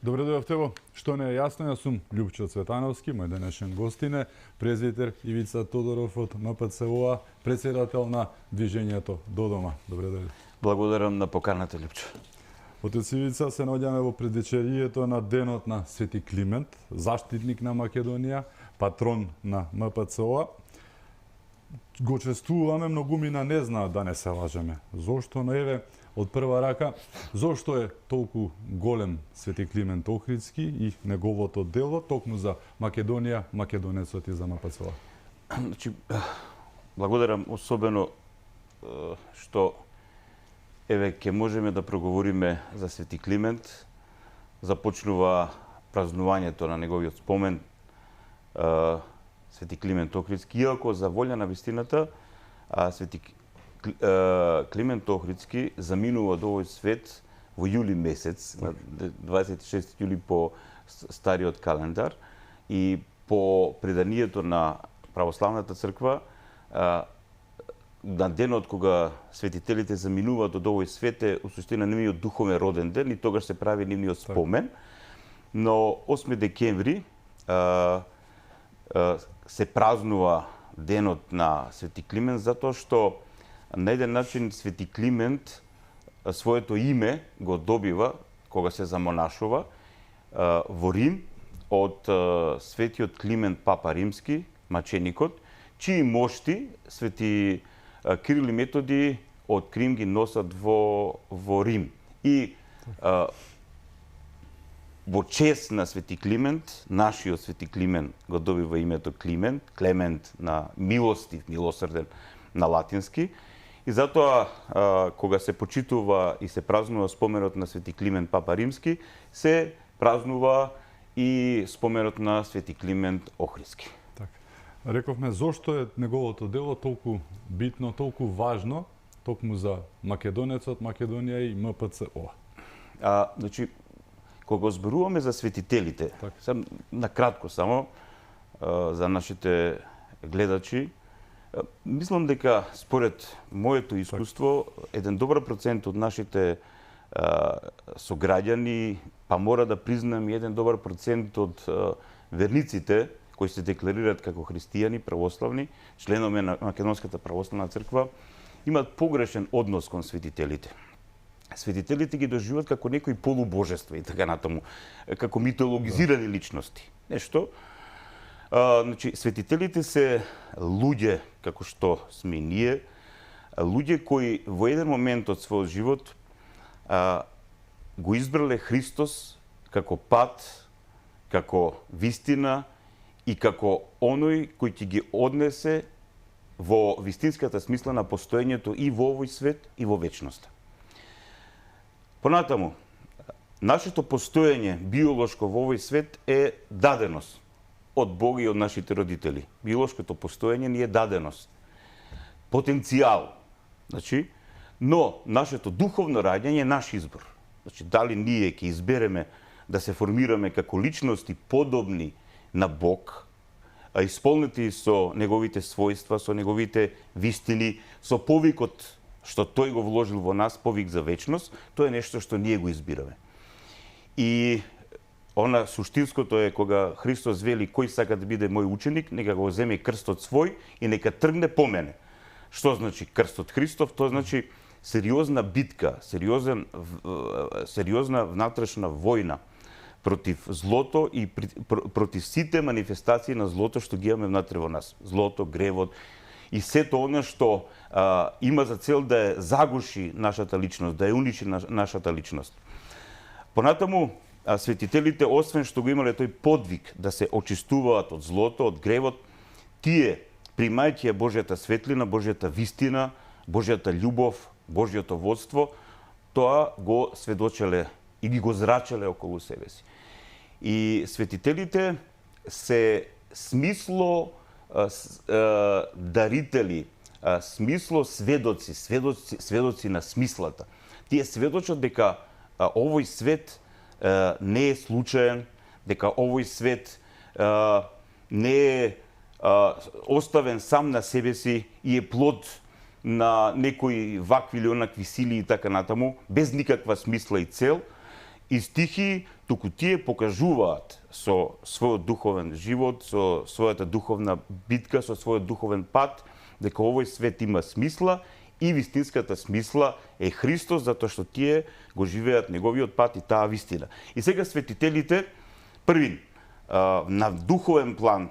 Добре дојавте во Што не е јасно, јас сум Љупчо Цветановски, мој денешен гостин е презбитер Ивица Тодоров од МПЦО, председател на Движењето до дома. Добре дојде. Благодарам на поканата, Љупчо. Отец Ивица, се наоѓаме во предвечерието на денот на Свети Климент, заштитник на Македонија, патрон на МПЦО. Го чествуваме, многумина не знаат, да не се лажеме. Зошто, но еве, од прва рака, зошто е толку голем Свети Климент Охридски и неговото дело токму за Македонија, македонецот и за МПЦО? Значи, благодарам особено што еве ќе можеме да проговориме за Свети Климент. Започнува празнувањето на неговиот спомен, Свети Климент Охридски, иако за волја на вистината Свети Климент Охридски заминува од овој свет во јули месец, на 26 јули по стариот календар, и по преданието на православната црква, на денот кога светителите заминуваат од овој свет е усуштина нивниот духовен роден ден и тогаш се прави нивниот спомен. Но 8 декември се празнува денот на Свети Климент затоа што на еден начин Свети Климент своето име го добива кога се замонашува во Рим од светиот Климент Папа Римски, маченикот, чии мошти Свети Кирил и Методи од Крим ги носат во Рим. И во чест на Свети Климент, нашиот Свети Климент го добива името Климент, Клемент на милостив, милосрден на латински. И затоа, кога се почитува и се празнува споменот на Свети Климент Папа Римски, се празнува и споменот на Свети Климент Охридски. Така. Рековме, зошто е неговото дело толку битно, толку важно, токму за македонецот, Македонија и МПЦО? Значи, кога зборуваме за светителите, сам накратко само за нашите гледачи, мислам дека според моето искуство еден добар процент од нашите сограѓани, па мора да признам и еден добар процент од верниците кои се декларираат како христијани, православни, членови на Македонската православна црква, имаат погрешен однос кон светителите. Светителите ги доживуваат како некои полубожества и така натаму, како митологизирани личности. Нешто. Значи, светителите се луѓе, како што сме ние, луѓе кои во еден момент од својот живот го избрале Христос како пат, како вистина и како оној кој ќе ги однесе во вистинската смисла на постоењето и во овој свет и во вечноста. Понатаму, нашето постоење биолошко во овој свет е даденост од Бога и од нашите родители. Биолошкото постоење ни е даденост. Потенцијал. Значи, но нашето духовно раѓање е наш избор. Значи, дали ние ќе избереме да се формираме како личности подобни на Бог, а исполнети со неговите својства, со неговите вистини, со повикот што тој го вложил во нас, повик за вечност, тоа е нешто што ние го избираме. И она суштинското е кога Христос вели кој сака да биде мој ученик, нека го земе крстот свој и нека тргне по мене. Што значи крстот Христов? Тоа значи сериозна битка, сериозна внатрешна војна против злото и против сите манифестации на злото што ги имаме внатре во нас. Злото, гревот и сето она што има за цел да ја загуши нашата личност, да ја уничи нашата личност. Понатаму, светителите, освен што го имале тој подвиг да се очистуваат од злото, од гревот, тие, примајќи ја Божјата светлина, Божјата вистина, Божјата љубов, Божјото водство, тоа го сведочеле и ги го зрачеле околу себе си. И светителите се смисло дарители смисло сведоци на смислата. Тие сведочат дека овој свет не е случаен, дека овој свет не е оставен сам на себе си и е плод на некои вакви или онакви сили и така натаму, без никаква смисла и цел, и стихи, туку тие покажуваат со својот духовен живот, со својата духовна битка, со својот духовен пат, дека овој свет има смисла и вистинската смисла е Христос, затоа што тие го живеат неговиот пат и таа вистина. И сега светителите, првин, на духовен план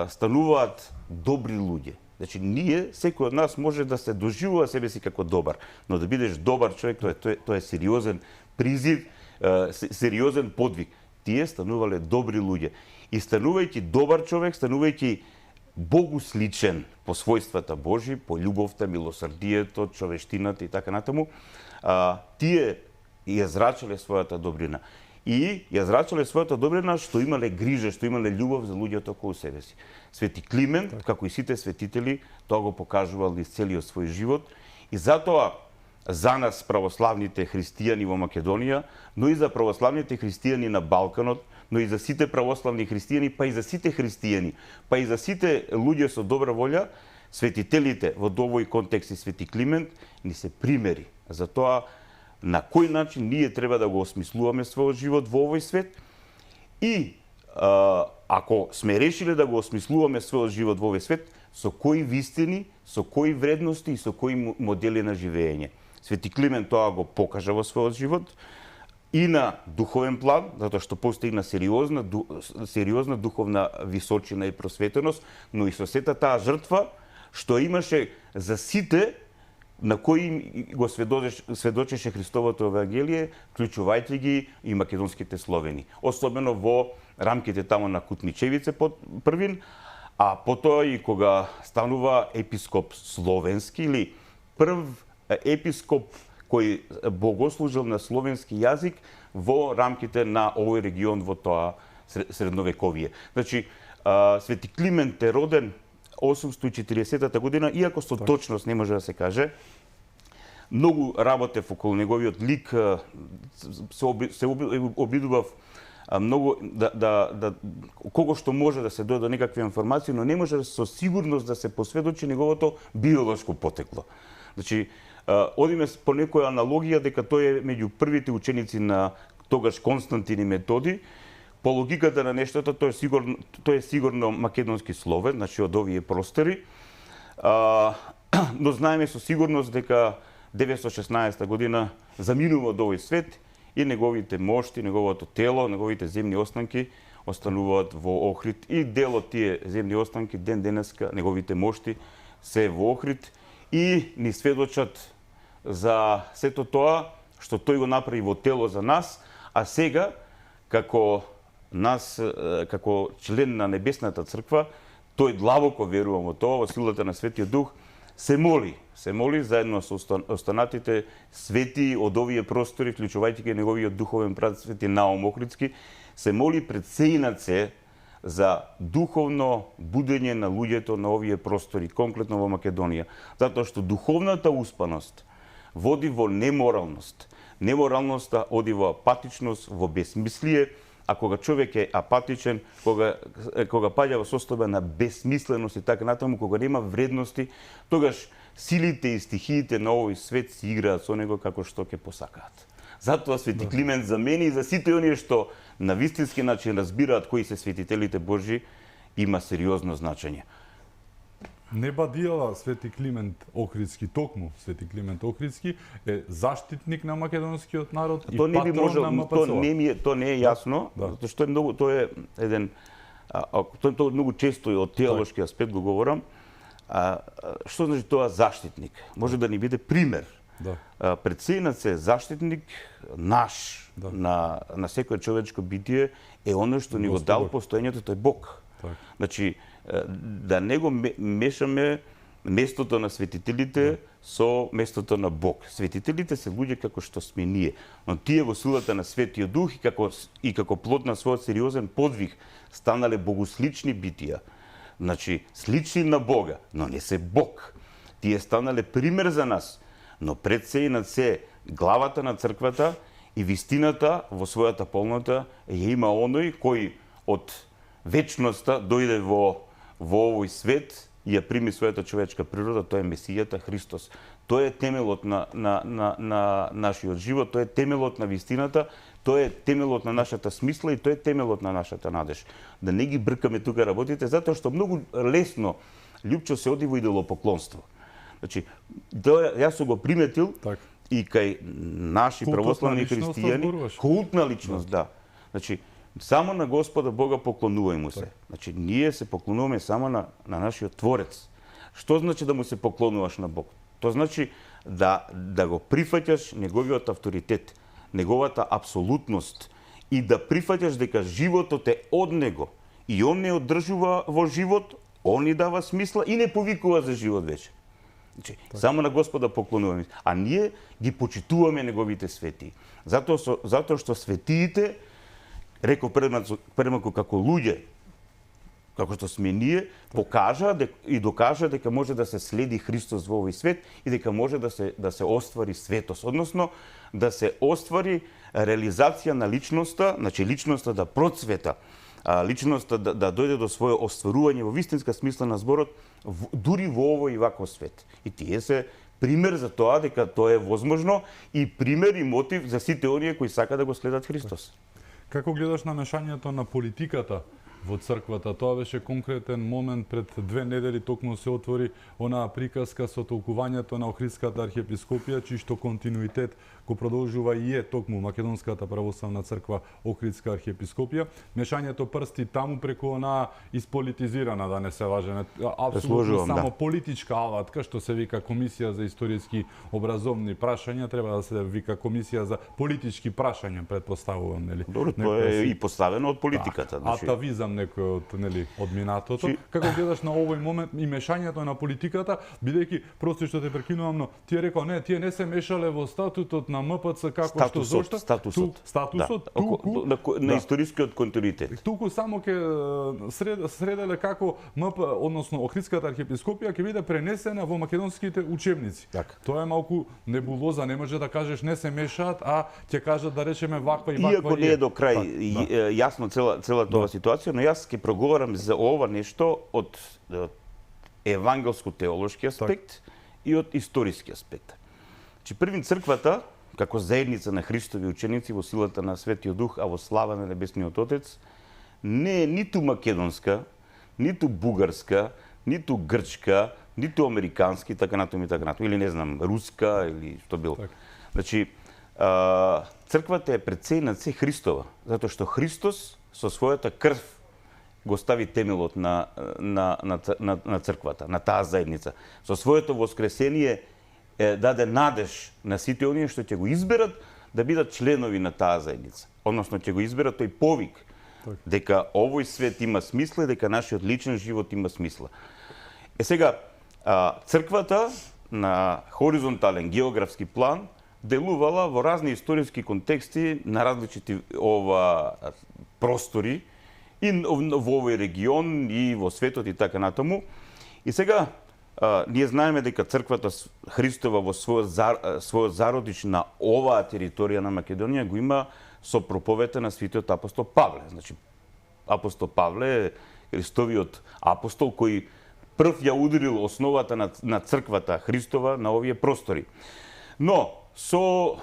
стануваат добри луѓе. Значи, ние, секој од нас може да се доживува себе си како добар, но да бидеш добар човек, тоа е сериозен призив, сериозен подвиг. Тие станувале добри луѓе. И станувајќи добар човек, станувајќи Богу сличен по својствата Божи, по љубовта, милосрдието, човештината и така натаму, тие ја зрачале својата добрина. И ја зрачале својата добрина што имале грижа, што имале љубов за луѓето околу себе си. Свети Климент, како и сите светители, тоа го покажувал из целиот свој живот. И затоа за нас православните христијани во Македонија, но и за православните христијани на Балканот, но и за сите православни христијани, па и за сите христијани, па и за сите луѓе со добра волја, светителите во овој контекст и Свети Климент ни се примери за тоа на кој начин ние треба да го осмислуваме својот живот во овој свет и ако сме решиле да го осмислуваме својот живот во овој свет, со кои вистини, со кои вредности и со кои модели на живење. Свети Климент тоа го покажа во својот живот и на духовен план, затоа што постигна сериозна духовна височина и просветеност, но и со сета таа жртва што имаше за сите на кои го сведочеше Христовото Евангелие, вклучувајќи ги и македонските словени. Особено во рамките тамо на Кутничевице првин, а потоа и кога станува епископ словенски или прв епископ кој богослужил на словенски јазик во рамките на овој регион во тоа средновековие. Значи, Свети Климент е роден 840 година, иако со точност не може да се каже. Многу работев околу неговиот лик, се обидував многу кого што може да се дојде до некакви информации, но не може со сигурност да се посведочи неговото биолошко потекло. Значи, одиме по некоја аналогија дека тој е меѓу првите ученици на тогаш Константин и Методи. По логиката на нештото, тој е сигурно македонски словен, значи од овие простори. Но знаеме со сигурност дека 916 година заминува од овој свет и неговите мошти, неговото тело, неговите земни останки остануваат во Охрид. И дел од тие земни останки ден денеска, неговите мошти се во Охрид и ни сведочат за сето тоа што тој го направи во тело за нас, а сега како член на Небесната црква, тој длабоко верува во тоа, во силата на Светиот Дух, се моли заедно со останатите свети од овие простори, вклучувајќи ги неговиот духовен брат Свети Наум Охридски, се моли пред Сеинаце за духовно будење на луѓето на овие простори, конкретно во Македонија, затоа што духовната успаност води во неморалност. Неморалноста оди во апатичност, во безсмислие, а кога човек е апатичен, кога паѓа во состојба на безсмисленост и така натаму, кога нема вредности, тогаш силите и стихиите на овој свет си играат со него како што ќе посакаат. Затоа Свети Климент за мене и за сите оние што на вистински начин разбираат кои се светителите Божи, има сериозно значење. Не бадијала Свети Климент Охридски, токму Свети Климент Охридски е заштитник на македонскиот народ и патрон на МПЦ. Тоа не е јасно, затоа што тој е еден тоа многу често и од теолошки аспект го говорам. Што значи тоа заштитник? Може да ни биде пример. Пред Сеинац е заштитник наш на секој човечко битие е оно што ни го дал постоењето, тој Бог. Значи, да не го мешаме местото на светителите со местото на Бог. Светителите се луѓе како што сме ние, но тие во силата на Светиот Дух и како плод на својот сериозен подвиг станале богослични битија. Значи, слични на Бога, но не се Бог. тие станале пример за нас, но пред се и над се главата на црквата и вистината во својата полнота ја има оној кој од вечноста дојде во овој свет и ја прими својата човечка природа, тој е Месијата Христос. Тој е темелот на нашиот живот, тој е темелот на вистината, тој е темелот на нашата смисла и тој е темелот на нашата надеж. Да не ги бркаме тука работите, затоа што многу лесно Лјупчо се оди во идолопоклонство. Значи, јас сум го приметил и кај наши православни христијани, култна личност, да. Значи, само на Господа Бога поклонувај му се. Значи, ние се поклонуваме само на нашиот Творец. Што значи да му се поклонуваш на Бог? Тоа значи да го прифаќаш неговиот авторитет, неговата апсолутност и да прифаќаш дека животот е од него и он не одржува во живот, он ни дава смисла и не повикува за живот вече. Значи, само на Господа поклонуваме, а ние ги почитуваме неговите светии. Затоа што светиите, реков предмалку како луѓе, како што сме ние, покажа и докажа дека може да се следи Христос во овој свет и дека може да се оствари светост, односно да се оствари реализација на личноста, значи личноста да процвета, личноста да дојде до свое остварување во вистинска смисла на зборот, дури во овој и ваков свет. И тие се пример за тоа дека тоа е возможно и пример и мотив за сите оние кои сака да го следат Христос. Како гледаш на мешањето на политиката во црквата? Тоа беше конкретен момент пред 2 недели, токму се отвори онаа приказка со толкувањето на Охридската архиепископија, чишто континуитет го продолжува и е токму Македонската православна црква Охридска архиепископија. Мешањето прсти таму преку онаа исполитизирана, да не се лажеме, апсолутно само политичка алатка, што се вика Комисија за историски образовни прашања, треба да се вика Комисија за политички прашања, претпоставувам, нели? Добро, тоа е и поставено од политиката. Атавизам некој од минатото. Како гледаш на овој момент и мешањето на политиката, бидејќи, прости што те прекинувам, но ти рекол, не, тие не се мешале во статутот на МПЦ како што зошто? Статусот, туку на историскиот континуитет. Туку само ќе сределе како МП, односно Охридската архиепископија ќе биде пренесена во македонските учебници. Тоа е малку небулоза, не може да кажеш не се мешаат, а ќе кажат да речеме ваква и ваква. Иако не е до крај јасно цела тоа ситуација, но јас ќе проговорам за ова нешто од евангелско-теолошки аспект и од историски аспект. Че првин црквата, како заедница на Христови ученици во силата на Светиот Дух, а во слава на Небесниот Отец, не е ниту македонска, ниту бугарска, ниту грчка, ниту американски, така натаму и така натаму, или не знам, руска или што било. Значи, црквата е пред се и над се Христова, затоа што Христос со својата крв го стави темелот на црквата, на таа заедница. Со своето воскресение даде надеж на сите оние што ќе го изберат да бидат членови на таа заедница. Односно ќе го изберат тој повик дека овој свет има смисла и дека нашиот личен живот има смисла. Сега, црквата на хоризонтален географски план делувала во разни историски контексти на различити простори и во овој регион и во светот и така натаму. И сега ние знаеме дека црквата Христова во својот зародиш на оваа територија на Македонија го има со проповета на светиот апостол Павле. Значи, апостол Павле е Христовиот апостол кој прв ја ударил основата на црквата Христова на овие простори. Но со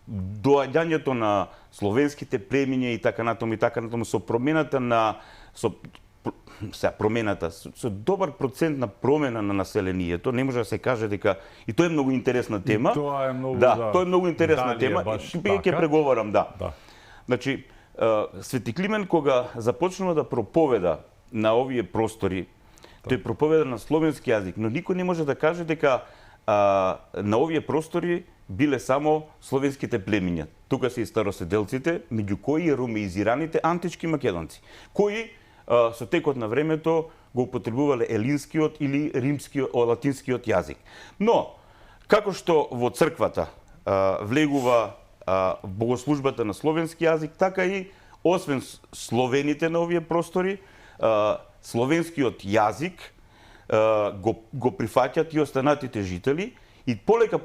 доаѓањето на словенските племиња и така натаму, со промената со добар процент на промена на населението, не може да се каже дека и тоа е многу интересна тема. Тоа е многу тоа е многу интересна тема. Ќе преговарам, Значи, Свети Климент кога започнува да проповеда на овие простори, тој проповеда на словенски јазик, но никој не може да каже дека на овие простори биле само словенските племиња. Тука се и староседелците, меѓу кои и ромеизираните антички македонци, кои со текот на времето го употребувале елинскиот или латинскиот јазик. Но, како што во црквата влегува богослужбата на словенски јазик, така и освен словените на овие простори, словенскиот јазик го прифаќаат и останатите жители и полека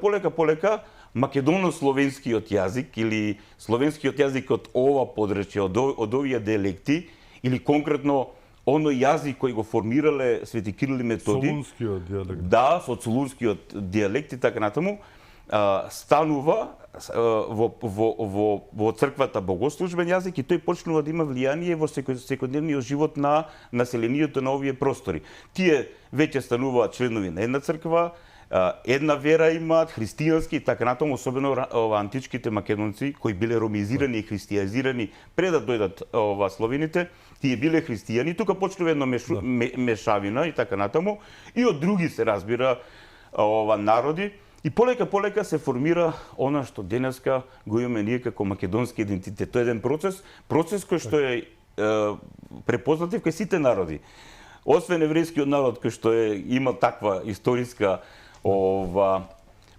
македоно-словенскиот јазик или словенскиот јазик од ова подречје, од овие диалекти или конкретно оној јазик кој го формирале Свети Кирил и Методи. Солунскиот диалект. Да, со солунскиот диалект и така натаму, станува во црквата богослужбен јазик и тој почнува да има влијание во секојдневниот живот на населението на овие простори. Тие веќе стануваат членови на една црква, една вера имаат, христијански и така натаму, особено античките македонци кои биле ромизирани и христијазирани пред да дојдат словените, тие биле христијани, тука почнува едно мешавина и така натаму, и од други се разбира народи, и полека се формира она што денеска го имаме ние како македонски идентитет. Тоа е еден процес кој што е препознатлив кај сите народи. Освен еврејскиот народ кој што има таква историска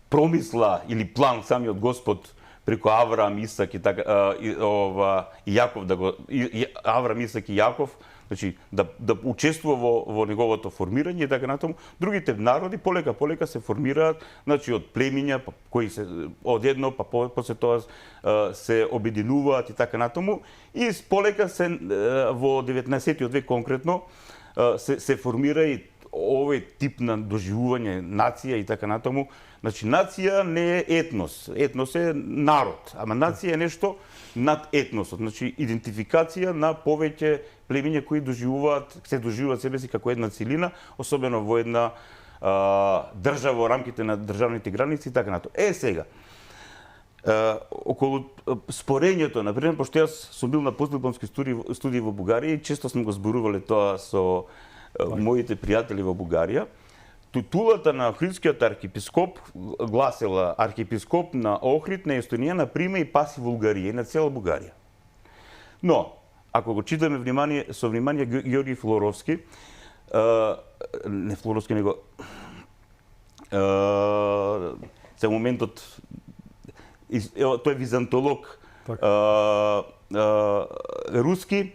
промисла или план самиот Господ преку Авраам, Исак и така и Јаков Авраам, Исак и Јаков, значи да учествува во неговото формирање и така натаму. Другите народи полека се формираат, значи од племиња кои се одедно па после тоа се обединуваат и така натаму и полека се во 19-тиот век конкретно се формира и овој тип на доживување, нација и така натаму. Значи, нација не е етнос. Етнос е народ, ама нација е нешто над етносот. Значи, идентификација на повеќе племиња кои се доживуваат себе си како една целина, особено во една држава во рамките на државните граници и така натаму. Сега, околу спорењето, например, пошто јас сум бил на постдипломски студии во Бугарија и често сме го зборувале тоа со моите пријатели во Бугарија, титулата на Охридскиот архиепископ гласела архиепископ на Охрид, на Естонија, на Прима и Паси Вулгарија и на цела Бугарија. Но, ако го читаме со внимание Георги Флоровски, не Флоровски, него за моментот тој е византолог руски,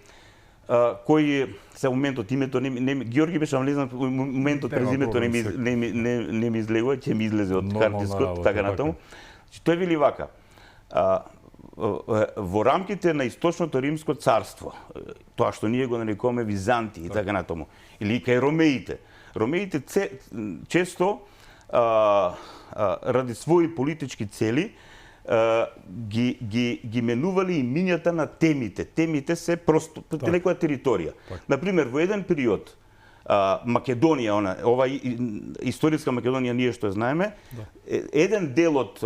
кој за моментот името Георги беше, ама не знам моментот презимето не ми излегува, ќе ми излезе од хардискот, така натаму. Тој вели вака: во рамките на Источното Римско царство, тоа што ние го нарекуваме Византија и така натаму, или кај ромеите често ради своји политички цели ги менували имињата на темите. Темите се просто некоја територија. Например, во еден период Македонија, ова историска Македонија ние што знаеме, еден дел од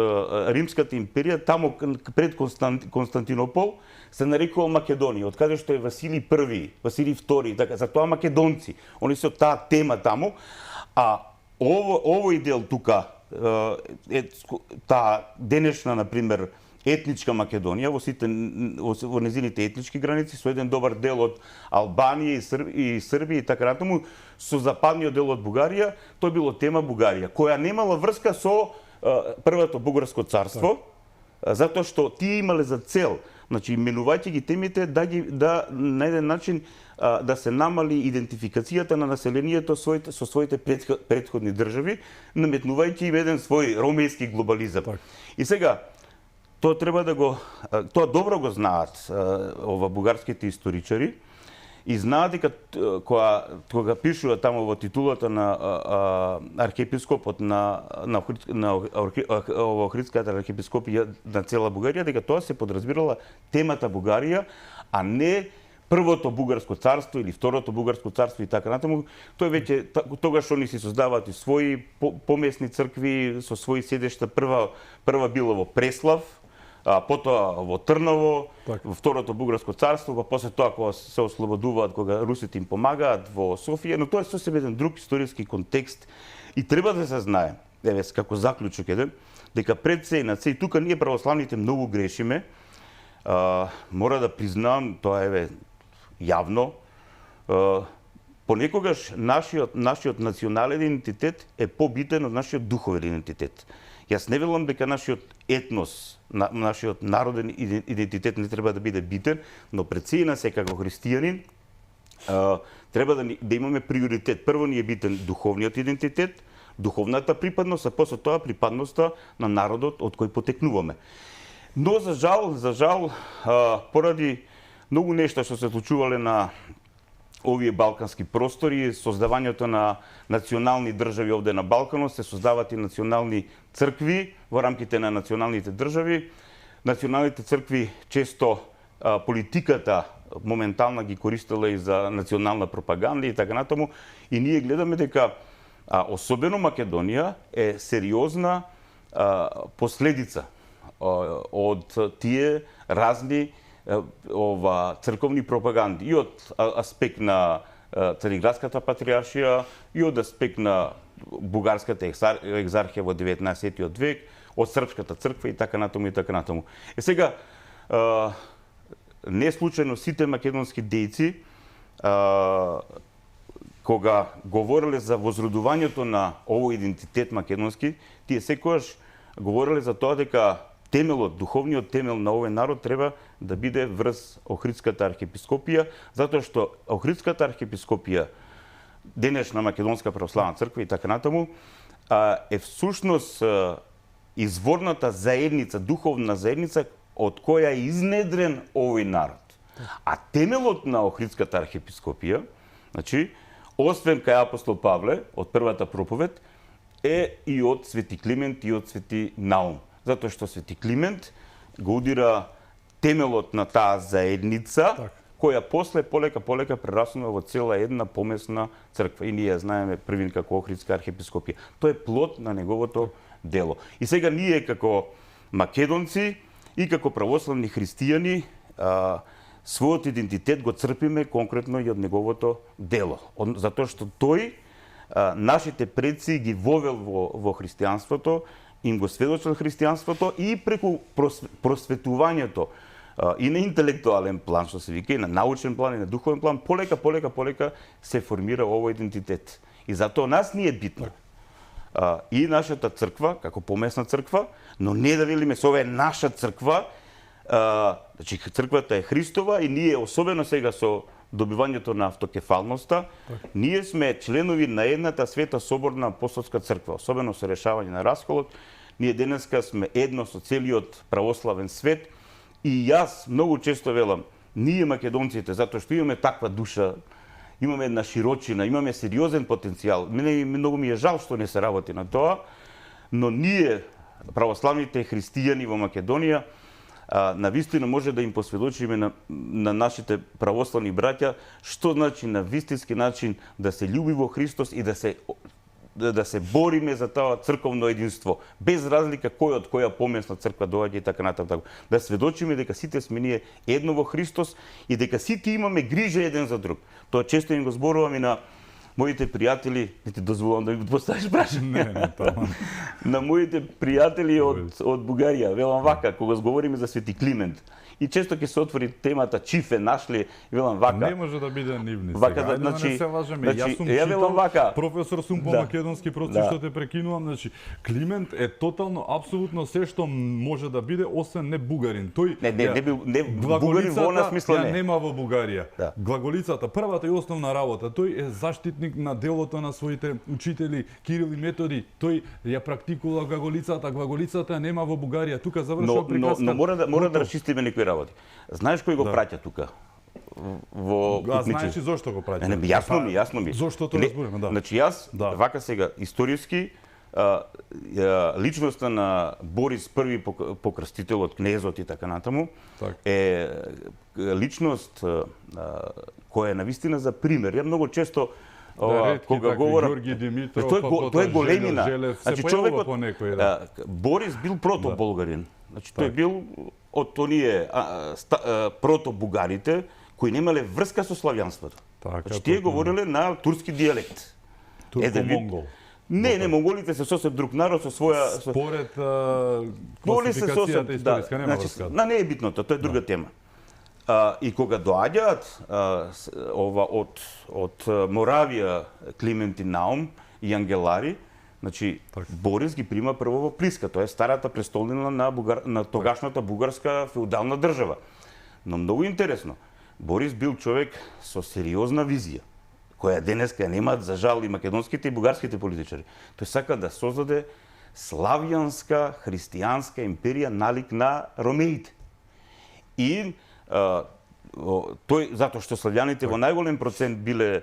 Римската империја, таму пред Константинопол, се нарекува Македонија, од каде што е Василий I, Василий II, така, затоа македонци. Они се од таа тема таму, а овој дел тука, таа денешна, например, етничка Македонија, во незините етнички граници, со еден добар дел од Албанија и Србија и така натаму, со западниот дел од Бугарија, тоа било тема Бугарија, која немала врска со Првото бугарско царство, затоа што тие имале за цел, значи, именувајќи ги темите, да на еден начин да се намали идентификацијата на населението со своите претходни држави, наметнувајќи им еден свој ромејски глобализам. И сега, тоа тоа добро го знаат бугарските историчари и знаат дека кога пишува таму во титулата на архиепископот на Охридската архиепископија на цела Бугарија, дека тоа се подразбирала темата Бугарија, а не Првото бугарско царство или Второто бугарско царство и така натаму. Тој веќе тогаш они си создаваат и своји помесни цркви со своји седешта. Прва била во Преслав, потоа во Трново, во Второто бугарско царство, па после тоа кога се ослободуваат, кога русите им помагаат во Софија, но тоа е сосем еден друг историски контекст и треба да се знае, како заклучок еден, дека пред се и над се, и тука ние православните многу грешиме, мора да признавам, тоа е јавно, понекогаш нашиот национален идентитет е побитен од нашиот духовен идентитет. Јас не велам дека нашиот етнос, нашиот народен идентитет не треба да биде битен, но пред се и на се како христијанин, треба да имаме приоритет. Прво ни е битен духовниот идентитет, духовната припадност, а после тоа припадноста на народот од кој потекнуваме. Но за жал, поради многу нешта што се случувале на овие балкански простори, создавањето на национални држави овде на Балканот, се создаваат и национални цркви во рамките на националните држави. Националните цркви често политиката моментално ги користела и за национална пропаганда и така натаму. И ние гледаме дека особено Македонија е сериозна последица од тие разни црковни пропаганди и од аспект на Цариградската патриаршија и од аспект на бугарската екзархија во 19 век, од српската црква и така натаму и така натаму. Сега не случајно сите македонски дејци кога говореле за возродувањето на овој идентитет македонски, тие секогаш говореле за тоа дека темелот, духовниот темел на овој народ треба да биде врз Охридската архиепископија, затоа што Охридската архиепископија, денешна Македонска православна црква и така натаму, е всушност изворната заедница, духовна заедница од која е изнедрен овој народ. А темелот на Охридската архиепископија, значи, освен кај апостол Павле, од првата проповед, е и од Свети Климент и од Свети Наум. Затоа што Свети Климент го удира темелот на таа заедница, која после полека прераснува во цела една помесна црква. И ние ја знаеме првин како Охридска архиепископија. Тоа е плод на неговото дело. И сега ние како македонци и како православни христијани својот идентитет го црпиме конкретно и од неговото дело. Затоа што тој нашите предци ги вовел во христијанството, им го сведочил христијанството и преку просветувањето и на интелектуален план, што се вика, и на научен план, и на духовен план, полека се формира овој идентитет. И затоа нас ни е битно и нашата црква, како помесна црква, но не да велиме со ова е наша црква, значи црквата е Христова и ние, особено сега со добивањето на автокефалноста, ние сме членови на едната света соборна апостолска црква, особено со решавање на расколот. Ние денеска сме едно со целиот православен свет и јас многу често велам, ние македонците, затоа што имаме таква душа, имаме една широчина, имаме сериозен потенцијал. Мене многу ми е жал што не се работи на тоа, но ние, православните христијани во Македонија, навистина може да им посведочиме на нашите православни браќа што значи на вистински начин да се љуби во Христос и да се бориме за тоа црковно единство, без разлика кој од која помесна црква доаѓа и така натаму. Да сведочиме дека сите сме ние едно во Христос и дека сите имаме грижа еден за друг. Тоа често им го зборувам и на моите пријатели, не ти дозволувам да ми поставиш прашање. Не, тоа. На моите пријатели од Бугарија, велам вака, кога говориме за Свети Климент. И често ќе се отвори темата Чифе нашли, велам вака. Не може да биде нивни вака, сега. значи, да не се лажеме. Јас сум велам вака. Професор сум по македонски процес, што те прекинувам, значи Климент е тотално апсолутно се што може да биде освен не бугарин. Тој не бугарин во она смисла не. Нема во Бугарија. Да. Глаголицата, првата и основна работа, тој е заштитник на делото на своите учители Кирил и Методи. Тој ја практикува глаголицата, глаголицата нема во Бугарија. Тука завршува приказка. Но мора да расчистиме некои работи. Знаеш кој го праќа тука? Во Кутничи. Знаеш и зошто го праќа? Не, јасно ми. Зошто тоа разборуваме, да. Значи јас вака сега историски личноста на Борис I покрстителот, кнезот и така натаму е личност која е навистина за пример. Ја многу често кога говорам, Георги Димитров, тој е големина. Значи човекот Борис бил протоболгарин. Значи тој бил од оние протобугарите кои немале врска со славјанството. Значи тие говореле на турски дијалект. Турко-монгол. Не, монголите се сосем друг народ со своја според класификацијата историска, нема врска. Не е битното, тоа е друга тема. И кога доаѓаат од Моравија Климент и Наум и Ангелари, значи Борис ги прима прво во Плиска, тоа е старата престолнина на тогашната бугарска феудална држава. Но многу интересно, Борис бил човек со сериозна визија, која денеска немаат за жал и македонските и бугарските политичари. Тој сака да создаде славјанска христијанска империја налик на ромеите. И тој, затоа што славјаните во најголем процент биле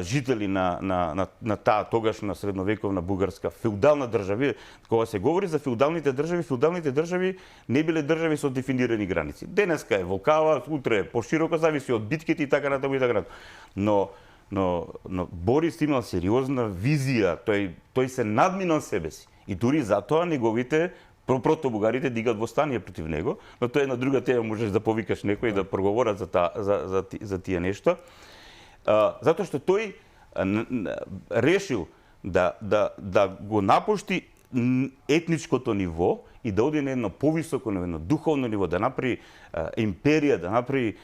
жители на таа тогашна средновековна бугарска феудална држава. Кога се говори за феудалните држави не биле држави со дефинирани граници. Денеска е волкава, утре е пошироко, зависи од битките и така натаму и така натаму. Но Борис имал сериозна визија, тој се надминал себе си. И дури затоа неговите протобугарите дигат востание против него, но тоа е на друга тема, можеш да повикаш некој да проговорат за тие нешта. Затоа што тој решил да го напушти етничкото ниво и да оди на едно повисоко ниво, на духовно ниво, да направи империја, да направи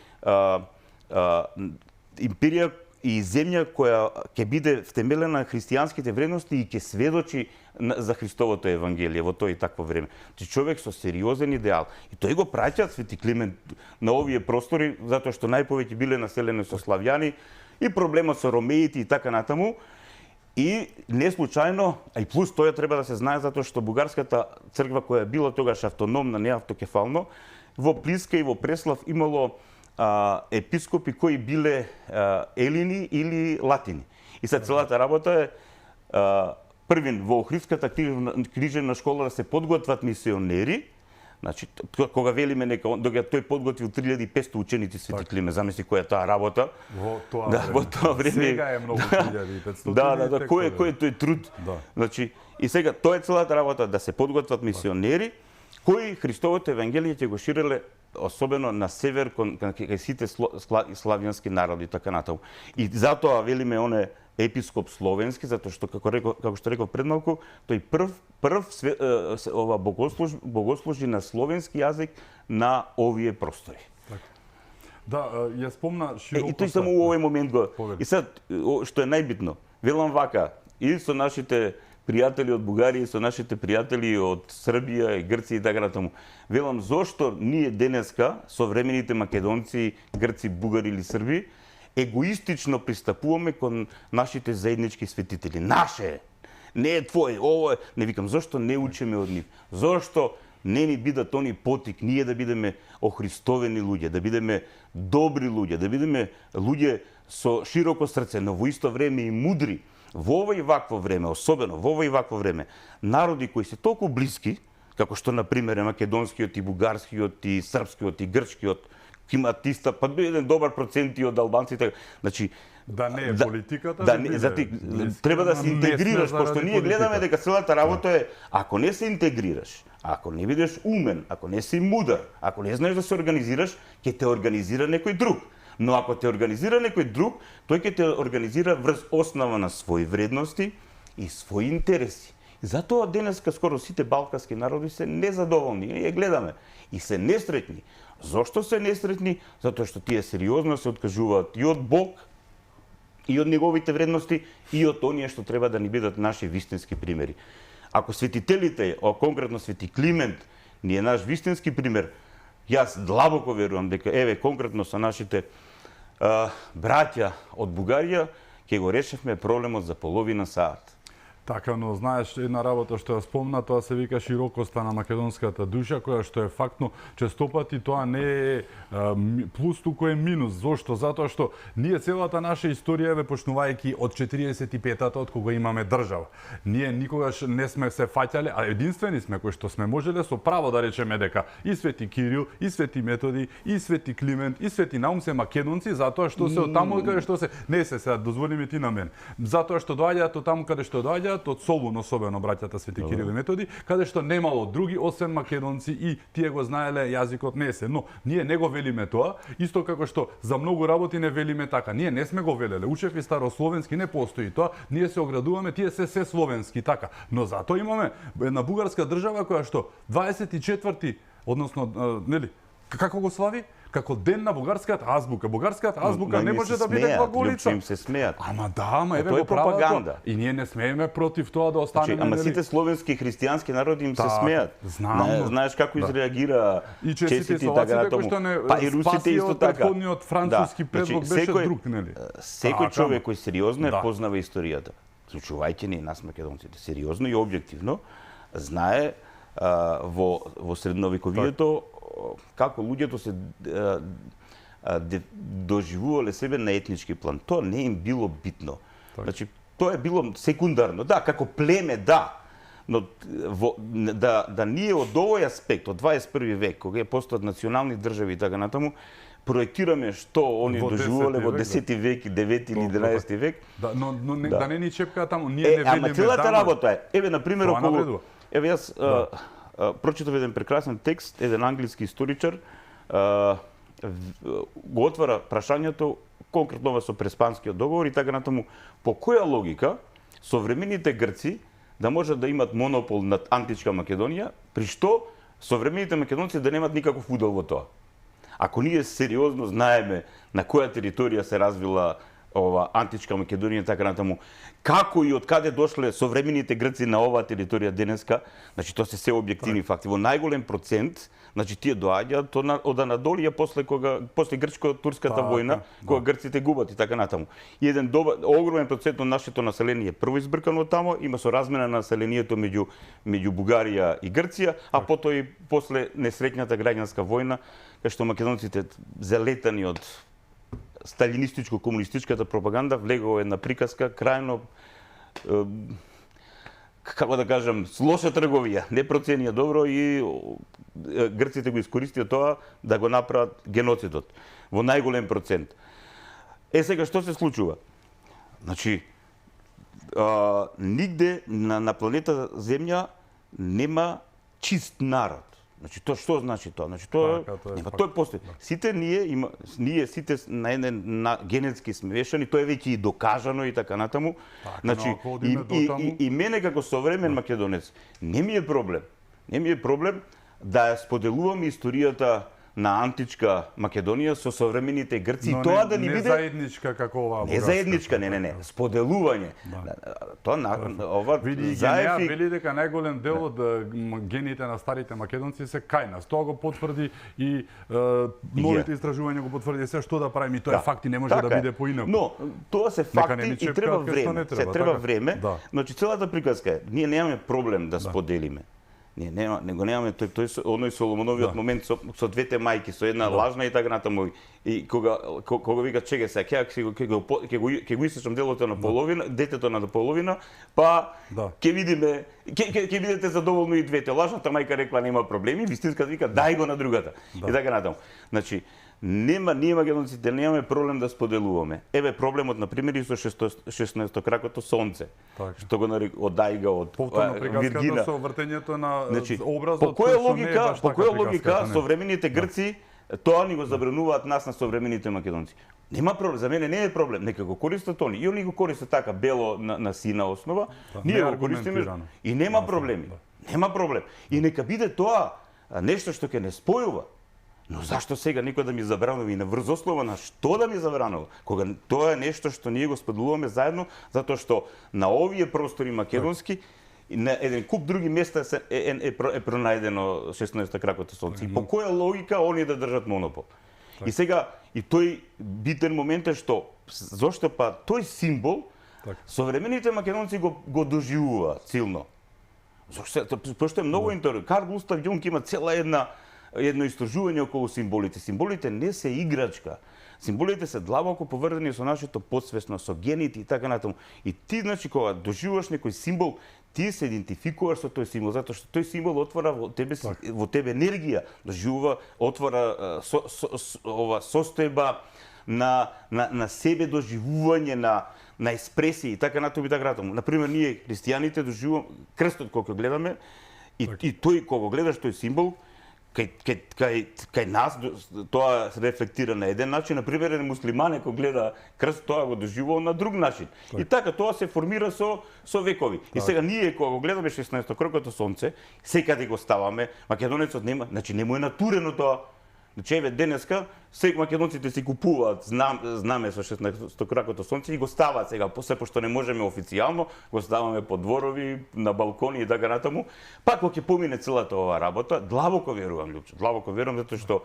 империја и земја која ќе биде втемелена на христијанските вредности и ќе сведочи за Христовото евангелие во тој и такво време. Човек со сериозен идеал. И тој го праќа Свети Климент на овие простори, затоа што најповеќе биле населени со славјани и проблемот со ромеите и така натаму. И не случајно, а и плюс тоа треба да се знае, затоа што бугарската црква која била тогаш автономна, не автокефално, во Плиска и во Преслав имало епископи кои биле елини или латини. И сега целата работа е првин во Охридската книжевна школа да се подготват мисионери. Значи, кога велиме нека тој подготвил 3500 ученици Свети Климе, замисли која е таа работа. Во тоа време. Сега е многу 1500. Да, кој е тој труд. Значи, и сега тоа е целата работа да се подготват мисионери кои Христовото евангелие ќе го ширеле особено на север кај сите славјански народи и така натаму. И затоа велиме оне епископ словенски, затоа што како што реков пред малку, тој прв ова богослужи на словенски јазик на овие простори. Да, ја спомна широко. И тој само во овој момент го. И сега што е најбитно, велам вака, и со нашите пријатели од Бугарија, со нашите пријатели од Србија и Грција и така натаму. Велам зошто ние денеска, современите македонци, грци, бугари или срби, егоистично пристапуваме кон нашите заеднички светители. Наше! Не е твој, ово е. Не викам, зошто не учиме од нив? Зошто не ни бидат они потик, ние да бидеме охристовени луѓе, да бидеме добри луѓе, да бидеме луѓе со широко срце, но во исто време и мудри. Во ова и вакво време, особено во ова и вакво време, народи кои се толку блиски, како што на пример е македонскиот и бугарскиот и српскиот и грчкиот, имаат иста, па еден добар процент и од албанците. Значи, да не е политиката, треба да се интегрираш, пошто ние гледаме дека целата работа е, ако не се интегрираш, ако не бидеш умен, ако не си мудар, ако не знаеш да се организираш, ќе те организира некој друг. Но ако те организира некој друг, тој ќе те организира врз основа на своји вредности и своји интереси. И затоа денеска скоро сите балкански народи се незадоволни, ние гледаме и се несретни. Зошто се несретни? Затоа што тие сериозно се откажуваат и од Бог, и од неговите вредности, и од оние што треба да ни бидат наши вистински примери. Ако светителите, конкретно Свети Климент, ни е наш вистински пример, јас длабоко верувам дека еве конкретно со нашите браќа од Бугарија ќе го решевме проблемот за половина саат. Така, но знаеш, една работа што ја спомна, тоа се вика широкоста на македонската душа, која што е фактно честопати тоа не е плюс, туку е минус. Зошто? Затоа што ние целата наша историја е почнувајќи од 45-та, од кога имаме држава. Ние никогаш не сме се фаќале, а единствени сме кои што сме можеле со право да речеме дека и Свети Кирил, и Свети Методи, и Свети Климент, и Свети Наум се македонци, затоа што се од таму каде што се не се сега дозволи ми ти на мен. Затоа што доаѓаат од таму каде што доаѓаат од Солун, особено браќата Свети Кирил и Методи, каде што немало други освен македонци и тие го знаеле јазикот не се. Но ние не го велиме тоа, исто како што за многу работи не велиме така. Ние не сме го велеле. Учев и старословенски, не постои тоа. Ние се оградуваме, тие се словенски така. Но затоа имаме една бугарска држава која што 24-ти, односно нели, Како го слави? Како ден на бугарската азбука. Бугарската азбука не им може се да биде смеат, глаголица. им се смеат. Ама да, ама еве тоа е го прават пропаганда. тоа. И ние не смееме против тоа да останеме. Ама нели? сите словенски христијански народи им се Така, смеат. знам. Знаеш како изреагира И честите и словаците така кои што не па и русите спасија исто од така. претходниот француски предлог беше друг, нели? Секој Така, човек кој сериозно да. познава историјата, случувајќи ни нас македонците, сериозно и објективно, знае во средновековието како луѓето се доживувале себе на етнички план. Тоа не им било битно. Значи, тоа е било секундарно. Да, како племе, да. Но да ние од овој аспект, од 21 век, кога е постојат национални држави и така натаму, проектираме што они доживувале во 10 век, 9 или 11 век. Да, но да не ни чепкаат таму, ние не велиме. Ама целата работа е, еве на пример Тоа околу напредува. еве јас прочитав еден прекрасен текст, еден англиски историчар го отвара прашањето конкретно со Преспанскиот договор и така натаму, по која логика современите грци да можат да имат монопол над античка Македонија, при што современите македонци да немат никаков удел во тоа. Ако ние сериозно знаеме на која територија се развила ова античка Македонија и така натаму, како и од каде дошле современите грци на оваа територија денеска, значи тоа се објективни факти. Во најголем процент, значи тие доаѓаат од Анадолија после грчко-турската војна, кога грците губат и така натаму. И еден огромен процент од нашето население е прво избркано тамо, има соразмена на населението меѓу Бугарија и Грција, а потоа и после несреќната граѓанска војна, кај што македонците залетани од сталинистичко-комунистичката пропаганда влегува во една приказка крајно како да кажам, с лоша трговија, не проценија добро и грците го искористија тоа да го направат геноцидот во најголем процент. Сега што се случува? Значи, нигде на планета Земја нема чист народ. Значи тоа што значи тоа? Значи тоа нема, тоа постои. Сите ние сите на еден генетски смешани, тоа е веќе и докажано и така натаму. Значи и мене како современ македонец не ми е проблем. Не ми е проблем да ја споделувам историјата на античка Македонија со современите грци и тоа да ни биде не заедничка како оваа. Не заедничка, не, споделување. Тоа ова заедно вели дека најголем дел од гените на старите македонци се кај нас. Тоа го потврди и новите истражувања го потврди се што да правиме и тоа е факт и не може да биде поинаку. Но тоа се факти и треба време. Се треба време. Значи целата приказка е, ние немаме проблем да споделиме. Ние немаме тој оној Соломоновиот момент со двете мајки, со една лажна и така натаму. И кога вика чега се, ќе го исечам делото на половина, детето на половина, па ќе видиме, ќе бидете задоволни и двете. Лажната мајка рекла нема проблеми, вистинската вика дај го на другата. И така натаму. Значи ние македонците немаме проблем да споделуваме. Еве проблемот на пример и со 16-кракото сонце. Што го од Ајга, од Виргина. Со вртењето на образот. По која логика современите грци тоа ни го забрануваат нас на современите македонци? Нема проблем, за мене не е проблем, нека го користат они. И они го користат така бело на сина основа, ние го користиме и нема проблеми. Нема проблем. И нека биде тоа нешто што ќе не спојува. Но зашто сега некој да ми забранува и на врз основа на што да ми забранува? Кога тоа е нешто што ние го споделуваме заедно, затоа што на овие простори македонски на еден куп други места е пронајдено 16-кракото сонце. И по која логика они да држат монопол? И сега, и тој битен момент е што, зошто па тој символ, современите македонци го доживуваат силно. Зошто е многу интересно. Карл Густав Јунг има цела едно истражување околу символите. Символите не се играчка. Символите се длабоко поврзани со нашето подсвесно, со гените и така натаму. И ти, значи, кога доживуваш некој символ, ти се идентификуваш со тој символ, затоа што тој символ отвора во тебе енергија, доживува, отвора состојба на себе доживување, на експресија и така натаму и така натаму. Например, ние христијаните доживуваме крстот кога гледаме и тој кога гледаш тој символ, кај нас тоа се рефлектира на еден начин, например, еден муслиман кога гледа крст, тоа го доживува на друг начин. И така тоа се формира со векови. И сега ние кога го гледаме 16-кракото сонце, секаде го ставаме, македонецот нема, значи не му е натурено тоа. Значи еве денеска сега македонците си купуваат знаме со 16-кракото сонце и го ставаат сега, после пошто не можеме официјално, го ставаме по дворови, на балкони и така натаму. Пак кога ќе помине целата оваа работа, длабоко верувам, Лјупчо, длабоко верувам затоа што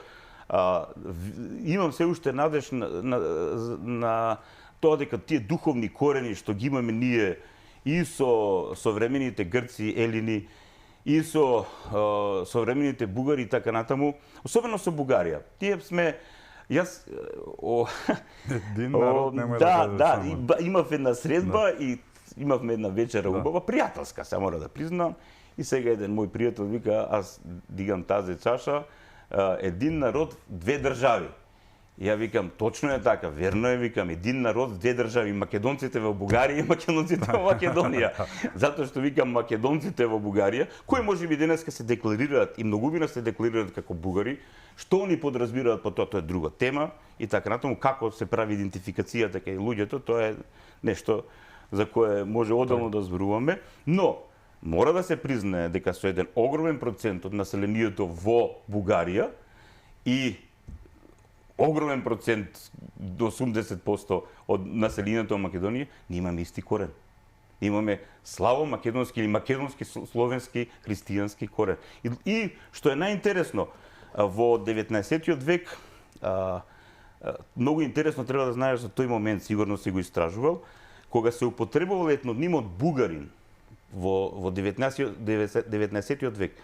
имам се уште надеж на тоа дека тие духовни корени што ги имаме ние и со современите грци, елини, и со современите бугари и така натаму, особено со Бугарија. Тие сме Един народ нема да имав една средба и имавме една вечера убава, пријателска, се мора да признам. И сега еден мој пријател вика, аз дигам тази чаша, един народ, две држави. Ја викам, точно е така, верно е, викам, един народ, две држави, македонците во Бугарија и македонците во Македонија. Затоа што викам македонците во Бугарија, кои можеби денеска се декларираат и многумина се декларираат како бугари, што они подразбираат по тоа, тоа е друга тема и така натаму како се прави идентификацијата кај луѓето, тоа е нешто за кое може одделно да зборуваме, но мора да се признае дека со еден огромен процент од населението во Бугарија и огромен процент, до 80% од населението во Македонија, ние имаме исти корен. Имаме славо-македонски или македонски-словенски христијански корен. И што е најинтересно, во 19-тиот век, многу интересно треба да знаеш за тој момент, сигурно си го истражувал, кога се употребувал етнонимот бугарин во 19-тиот век,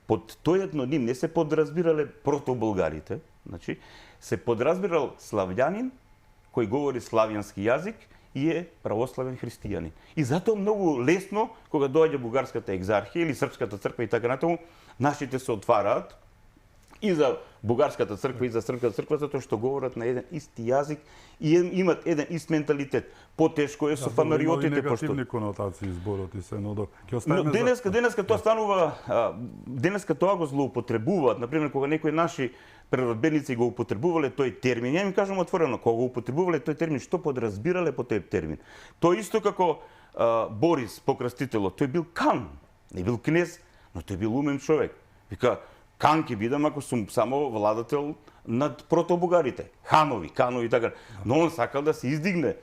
под тој етноним не се подразбирале протобулгарите, значи, се подразбирал славјанин кој говори славјански јазик и е православен христијанин. И затоа многу лесно, кога доаѓа бугарската екзархија или српската црква и така натаму, нашите се отвараат и за бугарската црква и за српската црква, затоа што говорат на еден исти јазик и имат еден ист менталитет. Потешко е со фанариотите, пошто негативни конотации зборот и се, но ќе оставиме денеска тоа станува, денеска тоа го злоупотребуваат, например кога некои наши преродбеници го употребувале тој термин. Ја им кажам отворено, кога го употребувале тој термин, што подразбирале по тој термин? Тој исто како Борис Покрстителот, тој бил кан, не бил кнез, но тој бил умен човек. Вика, кан ќе бидам ако сум само владател над протобугарите, ханови, канови и така. Но он сакал да се издигне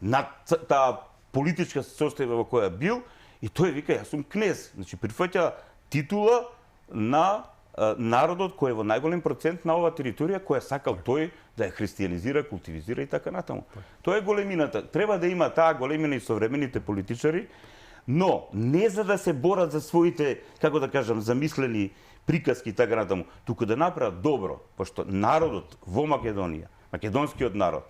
над таа политичка состојба во која бил и тој вика, јас сум кнез. Значи прифаќа титула на народот кој е во најголем процент на оваа територија, која сакал тој да ја христијанизира, култивизира и така натаму. Тоа е големината. Треба да има таа големина и современите политичари, но не за да се борат за своите, како да кажам, замислени приказки и така натаму, туку да направат добро, пошто народот во Македонија, македонскиот народ,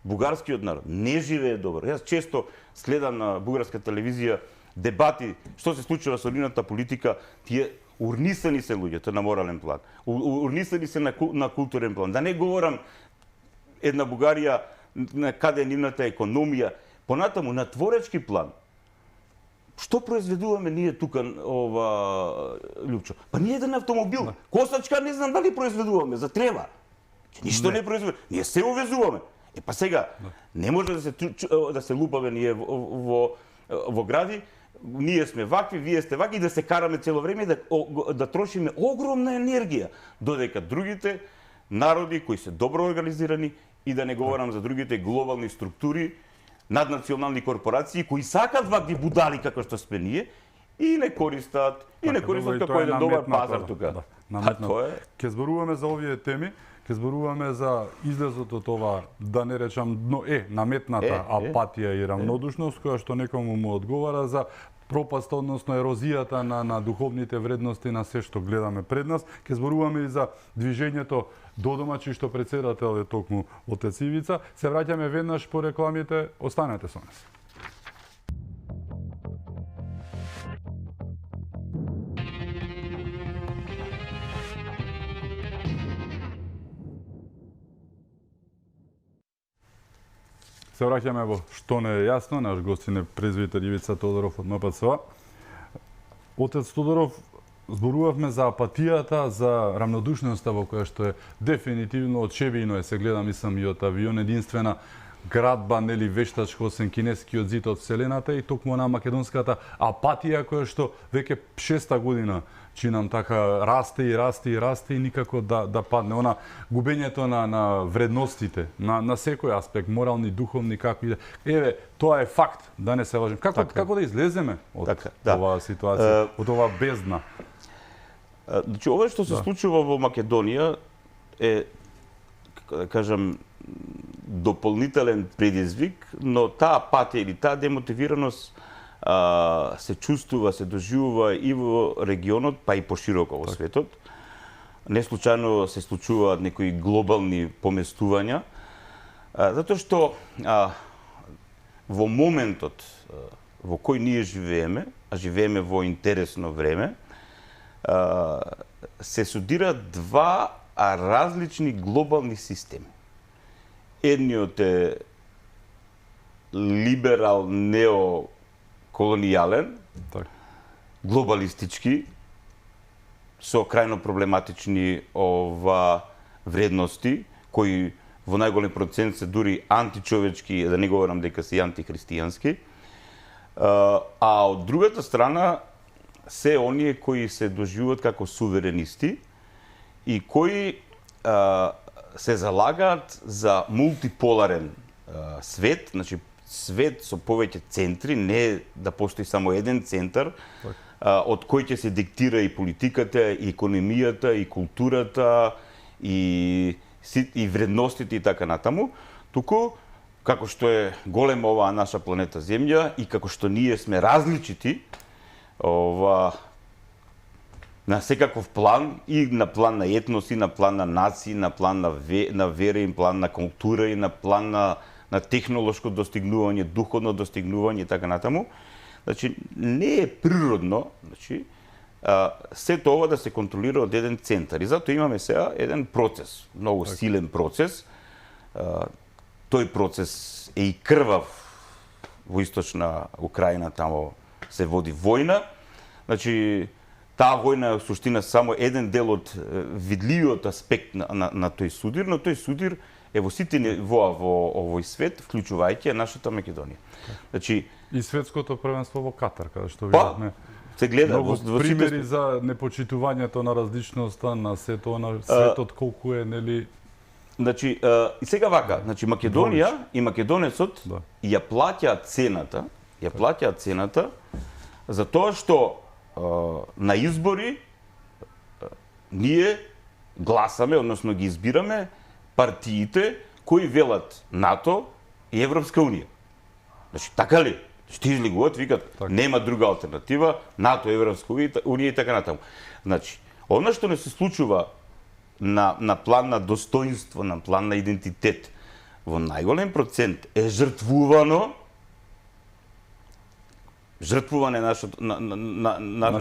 бугарскиот народ не живее добро. Јас често следам на бугарска телевизија дебати што се случува со нивната политика, тие урнисани се луѓето на морален план, урнисани се на културен план. Да не говорам една Бугарија каде е нивната економија, понатаму на творечки план. Што произведуваме ние тука, Лјупчо? Па ние еден автомобил, косачка не знам дали произведуваме, за треба. Ништо не произведуваме, ние се увезуваме. Па сега, не може да се лупаме ние во гради, ние сме вакви, вие сте вакви, да се караме цело време да трошиме огромна енергија, додека другите народи кои се добро организирани и да не говорам за другите глобални структури, наднационални корпорации кои сакат вакви будали како што сме ние и не користат како еден добар пазар тука. Ќе зборуваме за овие теми, ќе зборуваме за излезот од ова, да не речам, наметната апатија и рамнодушност, која што некому му одговара за пропаст, односно ерозијата на духовните вредности на се што гледаме пред нас. Ќе зборуваме и за движењето Додомачи, што председател е токму отец Ивица. Се враќаме веднаш по рекламите, останете со нас. Се враќаме во Што не е јасно, наш гостин е презвител Ивица Тодоров од МПЦ. Отец Тодоров, зборувавме за апатијата, за рамнодушноста во која што е дефинитивно очевидно се гледа, мислам, и од авион, единствена градба, нели, вештачко, освен кинескиот зид од вселената и токму на македонската апатија која што веќе 6-та година чинам така расте и никако да падне. Она губењето на вредностите, на секој аспект, морални, духовни, како и да. Еве, тоа е факт, да не се лажем. Како да излеземе од оваа ситуација, од оваа бездна? Значи, ова што се случува во Македонија е, да кажам, дополнителен предизвик, но таа патија или таа демотивираност се чувствува, се доживува и во регионот, па и пошироко во светот. Не случајно се случуваат некои глобални поместувања, затоа што во моментот во кој ние живееме, а живееме во интересно време, се судираат два различни глобални системи. Едниот е либерал, неоколонијален, глобалистички, со крајно проблематични вредности, кои во најголем процент се дури античовечки, да не говорам дека се антихристијански. А од другата страна се оние кои се доживуваат како суверенисти и кои се залагаат за мултиполарен свет, значи свет со повеќе центри, не да постои само еден центар, од кој ќе се диктира и политиката, и економијата, и културата, и вредностите и така натаму, туку како што е голема оваа наша планета Земја и како што ние сме различити, на секаков план, и на план на етноси, на план на нации, на план на вера, и план на култура, и на план на технолошко достигнување, духовно достигнување и така натаму. Значи, не е природно, значи, сето ова да се контролира од еден центар. И затоа имаме сега еден процес, многу силен процес. Тој процес е и крвав во источна Украина, тамо се води војна. Значи, таа војна е суштина само еден дел од видливиот аспект на тој судир, но тој судир е во сите нивоа во овој свет, вклучувајќи нашата Македонија. Значи, и светското првенство во Катар, каде што видовме се гледа многу примери за непочитувањето на различноста, на сето на светот колку е, нели. Значи, и сега вака, значи Македонија и македонецот ја плаќаат цената за тоа што на избори ние гласаме, односно ги избираме партиите кои велат НАТО и Европска унија. Значи, така ли? Што излегуваат, викат, нема друга алтернатива, НАТО, Европска унија и така натаму. Значи, она што не се случува на план на достоинство, на план на идентитет, во најголем процент е жртвување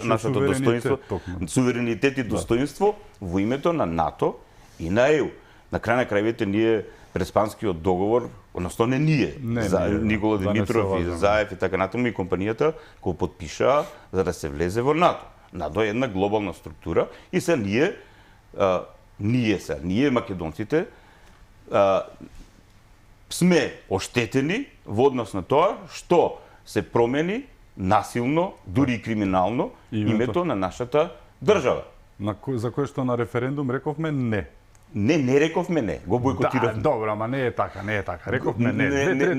нашето достоинство, суверенитет и достоинство во името на НАТО и на ЕУ. На крај на крајвите ние Преспанскиот договор, односно не ние, Никола Димитров и Заев и така натаму и компанијата го потпишаа за да се влезе во НАТО. НАТО е една глобална структура и се ние македонците сме оштетени во однос на тоа што се промени насилно, дури и криминално, името на нашата држава. За кој што на референдум рековме не. Не рековме не, го бойкотиравме. Да, добро, ама не е така. Рековме не.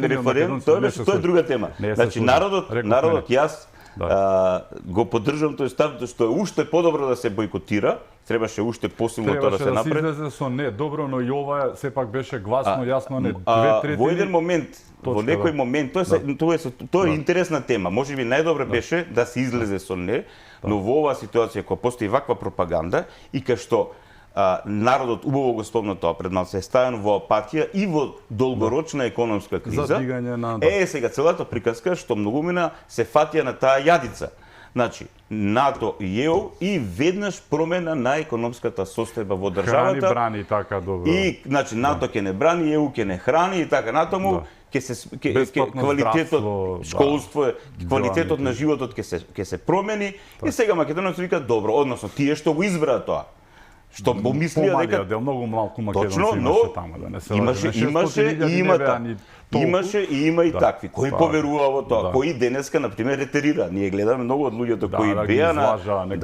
Референдум, тоа е друга тема. Значи народот, јас го поддржам тој став што е уште подобро да се бойкотира, требаше уште посилно тоа да се направи. Требаше да се излезе со не, добро, но и ова сепак беше гласно, јасно, не 2/3. Во еден момент, во некој момент, тоа е интересна тема. Можеби најдобро беше да се излезе со не, но во оваа ситуација кога постои ваква пропаганда и кај што народот убаво го спомна тоа пред малку, е ставен во апатија и во долгорочна економска криза. Сега целата приказка што многумина се фатија на таа јадица. Значи, НАТО и ЕУ и веднаш промена на економската состојба во државата. Храни, брани, така, добро. И, значи, НАТО ќе не брани, ЕУ ќе не храни и така натаму, квалитетот, школство, квалитетот на животот ќе се промени и сега македонецот вика добро, односно тие што го избраа тоа. што помислија дека дел многу малку точно, македонци но имаше таму, да не се имаше и има и такви кои поверуваа во тоа, кои денеска на пример ретерира. Ние гледаме многу од луѓето кои беа на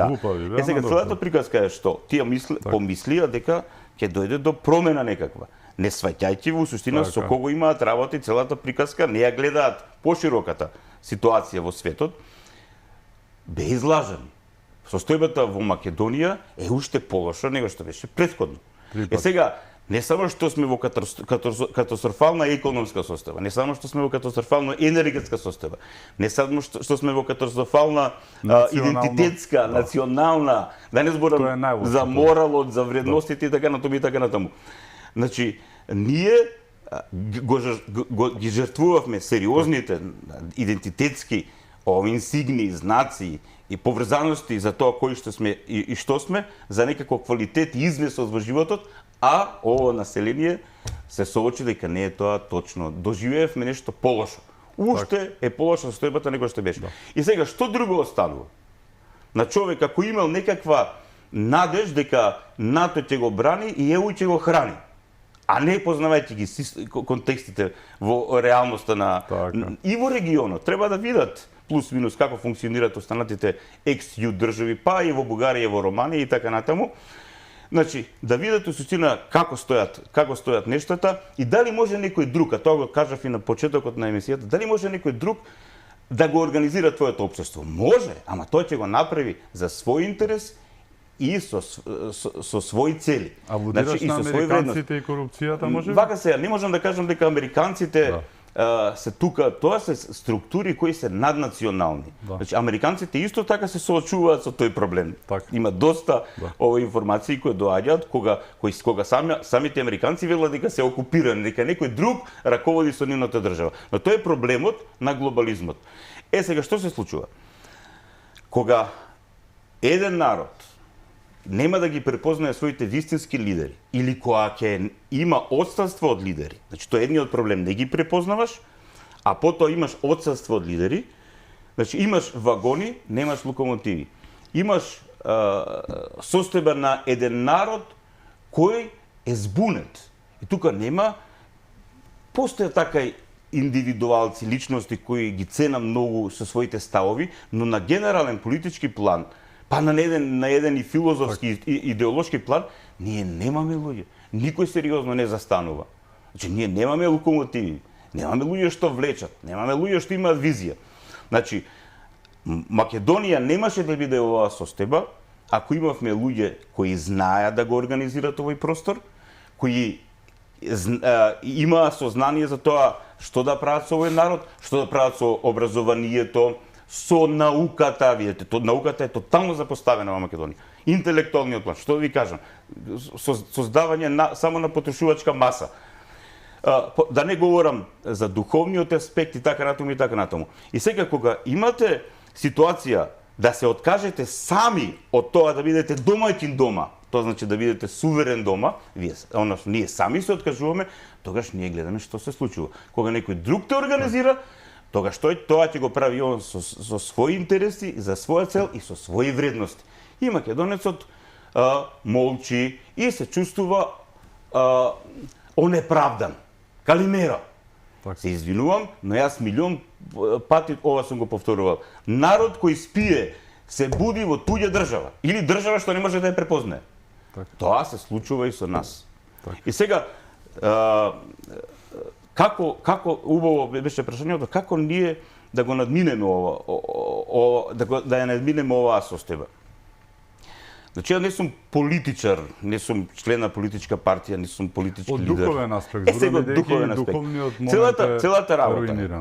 глупави, Е сега целата приказка е што тие помислија дека ќе дојде до промена некаква. Не сваќајќи во суштина со кого имаат работа и целата приказка, не ја гледаат пошироката ситуација во светот, бе излажани. Состојбата во Македонија е уште полоша него што беше претходно. Е сега, не само што сме во катастрофална економска состојба, не само што сме во катастрофална енергетска состојба, не само што сме во катастрофална идентитетска, национална, да не зборам за моралот, за вредностите и така натаму и така натаму. Значи, ние ги жртвувавме сериозните идентитетски инсигни, знаци и поврзаности за тоа кои што сме и што сме, за некако квалитет и изнесот во животот, а ово население се соочи дека не е тоа точно. Доживеевме нешто полошо. Уште е полоша состојбата него што беше. И сега, што друго останува? На човек, ако имал некаква надеж дека НАТО ќе го брани и ЕУ ќе го храни, а не познавајќи ги контекстите во реалноста и во регионот, треба да видат плюс-минус како функционираат останатите екс-ју држави, па и во Бугарија, во Романија и така натаму. Значи, да видат усуштина како стојат нештата и дали може некој друг, а тоа го кажав и на почетокот на емисијата, дали може некој друг да го организира твоето општество. Може, ама тој ќе го направи за свој интерес и со своји цели. А водираш на американците и корупцијата, може? Вака сега, не можам да кажам дека американците се тука, тоа се структури кои се наднационални. Значи, американците исто така се соочуваат со тој проблем. Има доста информации кои доаѓаат кога самите американци велат дека се окупирани, дека некој друг раководи со нивната држава. Но тоа е проблемот на глобализмот. Е сега што се случува? Кога еден народ нема да ги препознае своите вистински лидери или кога ќе има отсутство од лидери. Значи тоа е едниот проблем, не ги препознаваш, а потоа имаш отсутство од лидери. Значи имаш вагони, немаш локомотиви. Имаш состојба на еден народ кој е збунет. И тука нема постоја така индивидуалци, личности кои ги ценам многу со своите ставови, но на генерален политички план, па на еден и филозофски и идеолошки план, ние немаме луѓе. Никој сериозно не застанува. Значи, ние немаме локомотиви, немаме луѓе што влечат, немаме луѓе што имаат визија. Значи, Македонија немаше да биде оваа состојба ако имавме луѓе кои знаеат да го организираат овој простор, кои имаа сознание за тоа што да прават со овој народ, што да прават со образованието, со науката, видите, науката е тотално запоставена во Македонија. Интелектуалниот план, што да ви кажам, создавање само на потрошувачка маса. Да не говорам за духовниот аспект и така натаму и така натаму. И сега кога имате ситуација да се откажете сами од тоа да бидете домаќин дома, тоа значи да бидете суверен дома, ние сами се откажуваме, тогаш ние гледаме што се случува. Кога некој друг те организира, тогаш тоа ќе го прави он со своји интереси, за своја цел и со своји вредности. И македонецот молчи и се чувствува онеправдан. Калимера. Се извинувам, но јас милион пати ова сум го повторувал. Народ кој спие се буди во туѓа држава или држава што не може да ја препознае. Тоа се случува и со нас. И сега како убаво беше прашањето, како ние да го надминеме да ја надминеме оваа состојба? Значи, ја не сум политичар, не сум член на политичка партија, не сум политички лидер. Од духовен аспект, духовен аспект.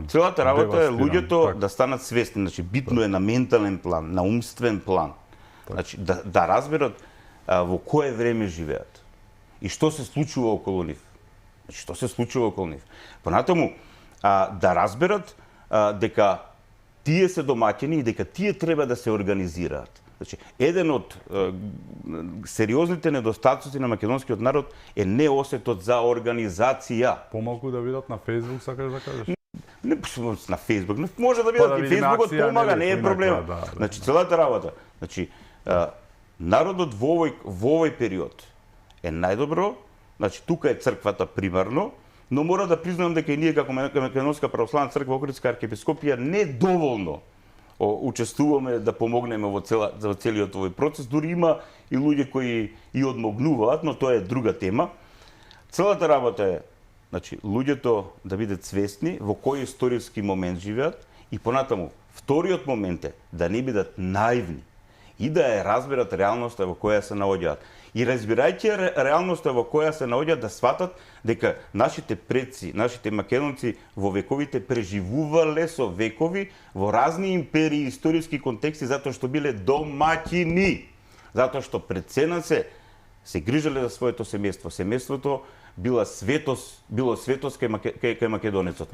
Целата работа е луѓето да станат свесни, значи битно е на ментален план, на умствен план. Значи да разберат во кое време живеат и што се случува околу нив. Значи што се случува околу нив. Понатаму да разберат дека тие се домаќини и дека тие треба да се организираат. Значи, еден од сериозните недостатоци на македонскиот народ е неосетот за организација. Помалку да видат на Facebook, сакаш да кажеш? Не на Facebook, може да видат и Facebook помага, не е проблем. Значи целата работа. Значи Народот во овој период е најдобро, значи тука е црквата примарно, но мора да признам дека и ние како Македонска православна црква Охридска архиепископија не доволно учествуваме да помогнеме во целиот овој процес, дури има и луѓе кои и одмогнуваат, но тоа е друга тема. Целата работа е, значи, луѓето да бидат свесни во кој историски момент живеат и понатаму, вториот момент е да не бидат наивни и да ја разберат реалноста во која се наоѓаат. И разбирајќи реалноста во која се наоѓаат, да сватат дека нашите предци, нашите македонци во вековите преживувале со векови во разни империи, историски контексти, затоа што биле домаќини, затоа што пред сена се грижале за своето семејство. Семејството било светост кај македонецот.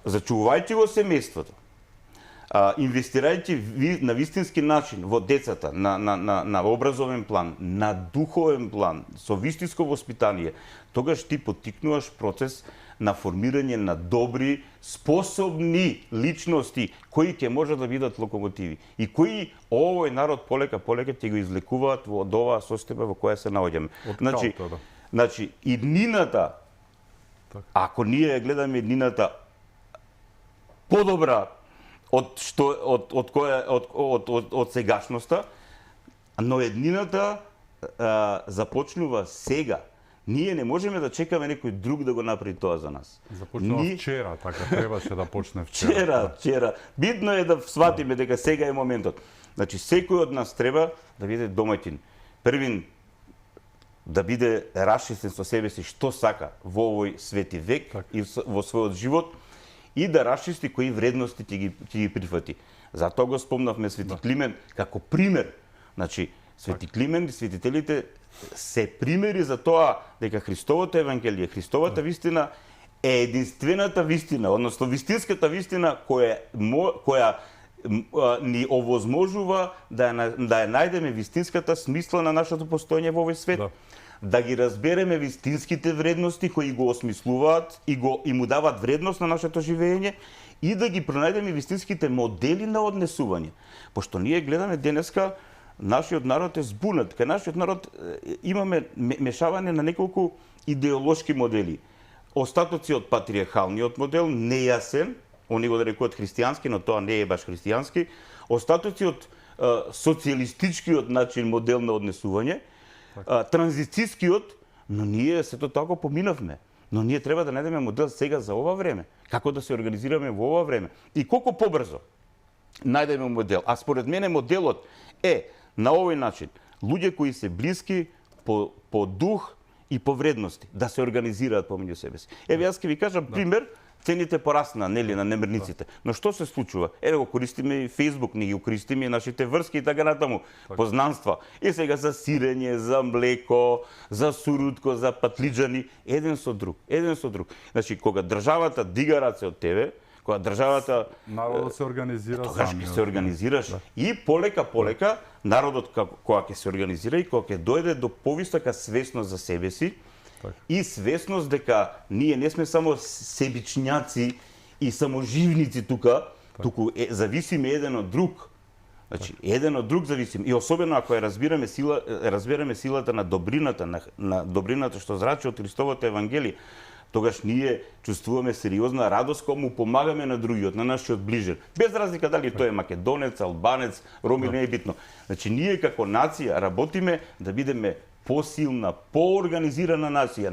Зачувувајќи го семејството, инвестирајќи на вистински начин во децата, на образовен план, на духовен план, со вистинско воспитание, тогаш ти поттикнуваш процес на формирање на добри, способни личности кои ќе можат да бидат локомотиви и кои овој народ полека ќе го излекуваат од оваа состојба во која се наоѓаме. Значи, иднината, ако ние ја гледаме иднината подобра од сегашноста, но еднината започнува сега. Ние не можеме да чекаме некој друг да го направи тоа за нас. Започнува вчера, така требаше да почне вчера. Вчера. Битно е да сватиме дека сега е моментот. Значи, секој од нас треба да биде домаќин. Првин, да биде расчистен со себе си што сака во овој свети век и во својот живот, и да расчисти кои вредности ќе ги прифати. Затоа го спомнавме Свети Климент како пример. Значи, Свети Климент и светителите се примери за тоа дека Христовото евангелие, Христовата вистина е единствената вистина, односно вистинската вистина која ни овозможува да ја најдеме вистинската смисла на нашето постоење во овој свет. Да ги разбереме вистинските вредности кои го осмислуваат и му дават вредност на нашето живење и да ги пронајдеме вистинските модели на однесување. Пошто ние гледаме денеска нашиот народ е збунат. Кај нашиот народ имаме мешавање на неколку идеолошки модели. Остатоци од патриархалниот модел, нејасен, они го нарекуваат христијански, но тоа не е баш христијански. Остатоци од социјалистичкиот начин модел на однесување, транзицијскиот, но ние сето тоа го поминавме. Но ние треба да најдеме модел сега за ова време. Како да се организираме во ова време. И колку побрзо најдеме модел. А според мене моделот е на овој начин. Луѓе кои се блиски по дух и по вредности, да се организираат помеѓу себе си. Еве, јас ќе ви кажам пример. Цените порасна, нели, на немирниците. Но што се случува? Еве го користиме и Facebook, ни ги користиме и нашите врски и така натаму, познанства. И сега за сирење, за млеко, за сурутко, за патлиџани, еден со друг. Значи, кога државата дига раце од тебе, кога државата народот се организира тогаш ќе се организираш и полека народот кога ќе се организира и кога ќе дојде до повисока свесност за себе си, и свесност дека ние не сме само себичњаци и саможивници тука, туку зависиме еден од друг. Значи, еден од друг зависиме. И особено ако ја разбереме силата на добрината што зрачи од Христовото евангелие, тогаш ние чувствуваме сериозна радост кога му помагаме на другиот, на нашиот ближен. Без разлика дали тој е македонец, албанец, роми, не е битно. Значи, ние како нација работиме да бидеме посилна, поорганизирана нација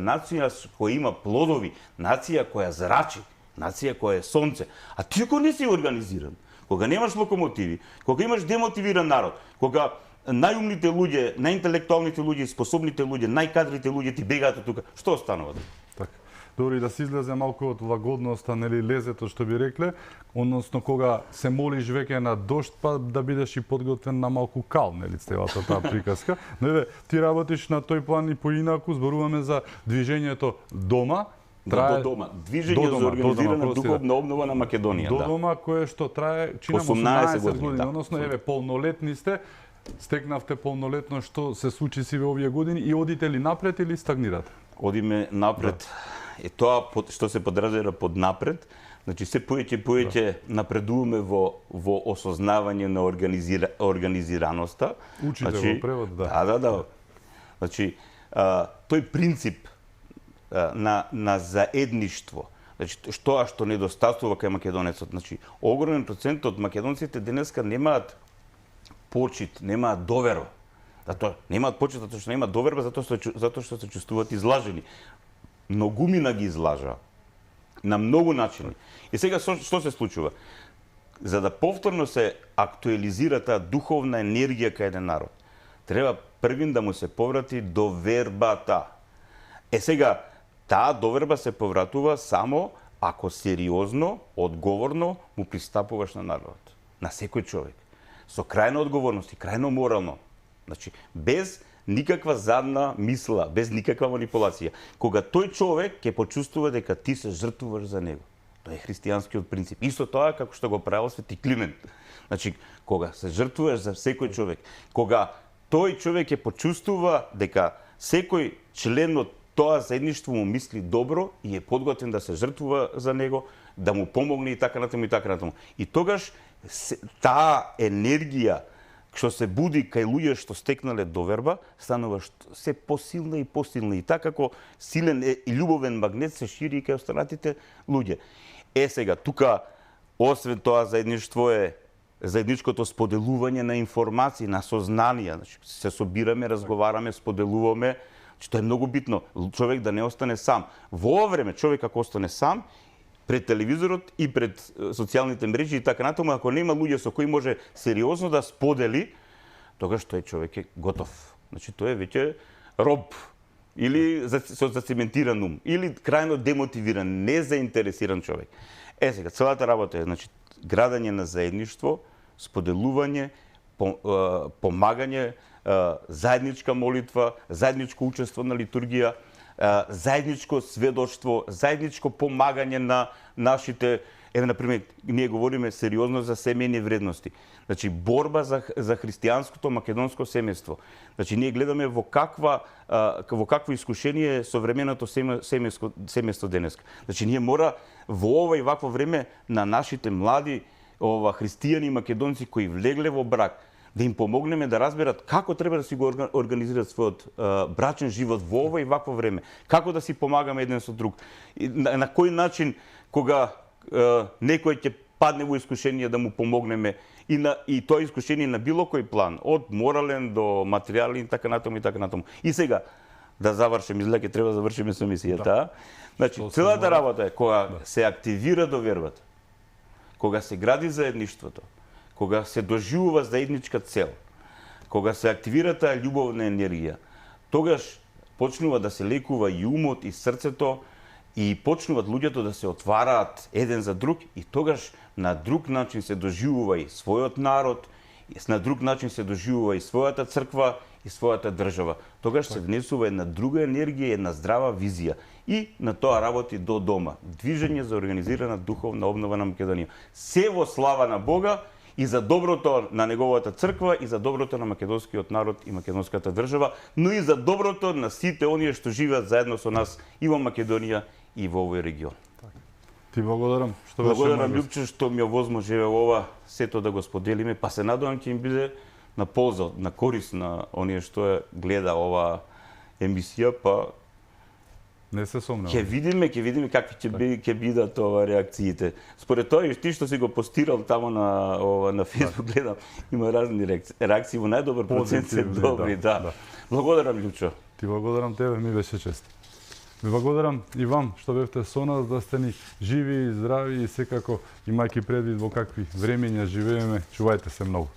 која има плодови, нација која зрачи, нација која е сонце. А ти ако не си организиран, кога немаш локомотиви, кога имаш демотивиран народ, кога најумните луѓе, најинтелектуалните луѓе, способните луѓе, најкадрите луѓе ти бегаат од тука, што останува? Така. Добро, и да се излезе малку од лагодноста, нели, лезето што би рекле, односно кога се молиш веќе на дожд, па да бидеш и подготвен на малку кал, нели, целата таа приказка. Но еве, ти работиш на тој план и поинаку, зборуваме за движењето дома. До дома. Движење за организирана духовна обнова на Македонија. До дома, кое што трае, чинам 18 години, односно, еве, полнолетни сте, стекнавте полнолетно, што се случи си во овие години и одите ли напред или стагнирате? Одиме напред. Тоа што се подразбира под напред, Значи се поеќе напредуваме во осознавање на организираноста. Учите во превод, да. Да. Значи, тој принцип на заедништво, значи, што недостатува кај македонецот. Значи, огромен процент од македонците денеска немаат почит, немаат доверба. Затоа немаат почит, затоа што немаат доверба, затоа што се чувствуваат излажени. Многумина ги излажа на многу начини. И сега што се случува? За да повторно се актуализира таа духовна енергија кај еден народ, треба првин да му се поврати довербата. Сега, таа доверба се повратува само ако сериозно, одговорно му пристапуваш на народот, на секој човек, со крајна одговорност и крајно морално. Значи, без никаква задна мисла, без никаква манипулација. Кога тој човек ќе почувствува дека ти се жртвуваш за него. Тоа е христијанскиот принцип. Исто тоа како што го правил Свети Климент. Значи, кога се жртвуваш за секој човек, кога тој човек ќе почувствува дека секој член од тоа заедништво му мисли добро и е подготвен да се жртвува за него, да му помогне и така натаму и така натаму. И тогаш таа енергија што се буди кај луѓе што стекнале доверба, станува се посилна и посилна. И така како силен и љубовен магнет се шири и кај останатите луѓе. Сега, тука, освен тоа заедништво е заедничкото споделување на информации, на сознанија. Значи, се собираме, разговараме, споделуваме. Значи, тоа е многу битно. Човек да не остане сам. Во ова време, човек ако остане сам, пред телевизорот и пред социјалните мрежи и така натаму, ако нема луѓе со кои може сериозно да сподели, тогаш тој човек е готов. Значи тој е веќе роб или со зацементиран ум, или крајно демотивиран, незаинтересиран човек. Сега целата работа е значи градење на заедништво, споделување, помагање, заедничка молитва, заедничко учество на литургија, заедничко сведоштво, заедничко помагање на нашите, например, ние говориме сериозно за семејни вредности. Значи борба за христијанското македонско семејство. Значи ние гледаме во какво искушение е современото семејство денеска. Значи ние мора во ова и вакво време на нашите млади христијани македонци кои влегле во брак, да им помогнеме да разберат како треба да си го организират својот брачен живот во ова и вакво време. Како да си помагаме еден со друг. На кој начин, кога некој ќе падне во искушение, да му помогнеме и тоа искушение на било кој план, од морален до материјален и така натаму и така натаму. И сега, да завршим, излеќе треба да завршиме со мисијата. Значи, целата работа е кога се активира довербата, кога се гради заедништвото, кога се доживува заедничка цел, кога се активира таа љубовна енергија, тогаш почнува да се лекува и умот и срцето и почнуваат луѓето да се отвараат еден за друг и тогаш на друг начин се доживува и својот народ, на друг начин се доживува и својата црква и својата држава. Тогаш се внесува една друга енергија, една здрава визија и на тоа работи до дома. Движење за организирана духовна обнова на Македонија. Се во слава на Бога и за доброто на неговата црква, и за доброто на македонскиот народ и македонската држава, но и за доброто на сите оние што живеат заедно со нас и во Македонија и во овој регион. Ти благодарам што беше Благодарам Љупче што ми овозможи ова сето да го споделиме, па се надевам ќе им биде на полза, на корис на оние што гледа ова емисија, па не се сомневам. Ќе видиме какви ќе бидат реакциите. Според тоа и ти што си го постирал тамо на Facebook, гледам, има разни реакции, во најдобар процент се добри, да. Благодарам Љупчо. Ти благодарам тебе, ми беше чест. Ви благодарам и вам што бевте со нас, да сте ни живи и здрави и секако имајќи предвид во какви времења живееме, чувајте се многу.